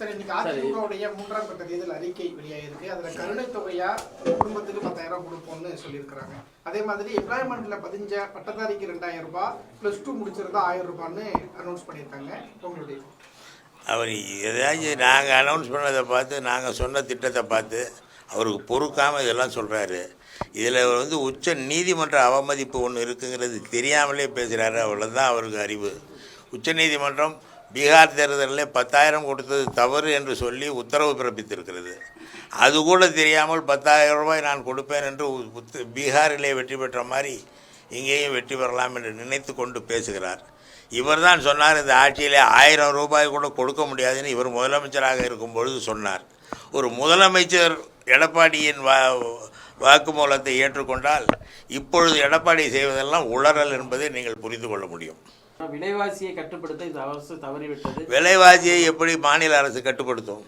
சரி, இன்னைக்கு அதிமுகவுடைய 3ஆம் கட்ட தேர்தல் அறிக்கை வெளியாயிருக்கு. அதுல கருணை தொகையா குடும்பத்துக்கு 10,000 கொடுப்போம்னு சொல்லியிருக்கிறாங்க. அதே மாதிரி எம்ப்ளாய்மெண்ட்ல பதிஞ்ச பட்டதாரிக்கு 2,000 ரூபாய், +2 முடிச்சிருந்தா 1000 ரூபான்னு அனௌன்ஸ் பண்ணியிருக்காங்க. உங்களுடைய அவர் ஏதாச்சும் நாங்கள் அனௌன்ஸ் பண்ணதை பார்த்து, நாங்கள் சொன்ன திட்டத்தை பார்த்து அவருக்கு பொறுக்காமல் இதெல்லாம் சொல்கிறாரு. இதில் உச்ச நீதிமன்ற அவமதிப்பு ஒன்று இருக்குங்கிறது தெரியாமலே பேசுகிறாரு. அவ்வளோதான் அவருக்கு அறிவு. உச்ச நீதிமன்றம் பீகார் தேர்தலில் 10,000 கொடுத்தது தவறு என்று சொல்லி உத்தரவு பிறப்பித்திருக்கிறது. அது கூட தெரியாமல் 10,000 ரூபாய் நான் கொடுப்பேன் என்று பீகாரிலே வெற்றி பெற்ற மாதிரி இங்கேயும் வெற்றி பெறலாம் என்று நினைத்து கொண்டு பேசுகிறார். இவர் தான் சொன்னார், இந்த ஆட்சியிலே 1000 ரூபாய் கூட கொடுக்க முடியாதுன்னு இவர் முதலமைச்சராக இருக்கும் பொழுது சொன்னார். ஒரு முதலமைச்சர் எடப்பாடியின் வாக்குமூலத்தை ஏற்றுக்கொண்டால் இப்பொழுது எடப்பாடி செய்வதெல்லாம் உளறல் என்பதை நீங்கள் புரிந்து கொள்ள முடியும். விலைவாசியை கட்டுப்படுத்த இந்த அரசு தவறிவிட்டது. விலைவாசியை எப்படி மாநில அரசு கட்டுப்படுத்தும்?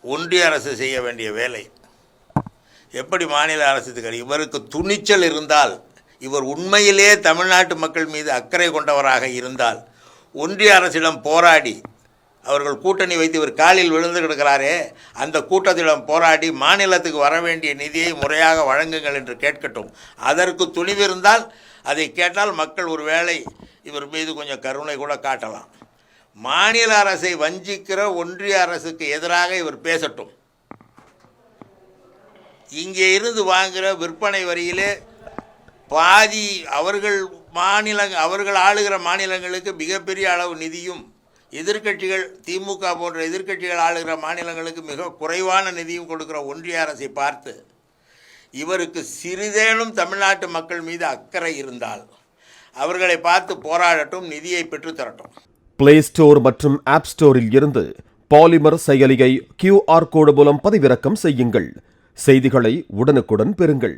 ஒன்றிய அரசு செய்ய வேண்டிய வேலை எப்படி மாநில அரசுக்கு? இவருக்கு துணிச்சல் இருந்தால், இவர் உண்மையிலே தமிழ்நாட்டு மக்கள் மீது அக்கறை கொண்டவராக இருந்தால், ஒன்றிய அரசிடம் போராடி, அவர்கள் கூட்டணி வைத்து இவர் காலில் விழுந்து கிடக்கிறாரே, அந்த கூட்டத்திடம் போராடி மாநிலத்துக்கு வர வேண்டிய நிதியை முறையாக வழங்குங்கள் என்று கேட்கட்டும். அதற்கு துணிவிருந்தால் அதை கேட்டால் மக்கள் ஒரு வேளை இவர் மீது கொஞ்சம் கருணை கூட காட்டலாம். மாநில அரசை வஞ்சிக்கிற ஒன்றிய அரசுக்கு எதிராக இவர் பேசட்டும். இங்கே இருந்து வாங்குகிற விற்பனை வரியிலே பாதி அவர்கள் ஆளுகிற மாநிலங்களுக்கு மிகப்பெரிய அளவு நிதியும், எதிர்க்கட்சிகள் திமுக போன்ற எதிர்க்கட்சிகள் ஆளுகிற மாநிலங்களுக்கு மிக குறைவான நிதியும் கொடுக்கிற ஒன்றிய அரசை பார்த்து இவருக்கு சிறிதேனும் தமிழ்நாட்டு மக்கள் மீது அக்கறை இருந்தால் அவர்களை பார்த்து போராடட்டும், நிதியை பெற்றுத்தரட்டும். பிளே ஸ்டோர் மற்றும் ஆப் ஸ்டோரில் இருந்து பாலிமர் செயலியை QR கோடு மூலம் பதிவிறக்கம் செய்யுங்கள். செய்திகளை உடனுக்குடன் பெறுங்கள்.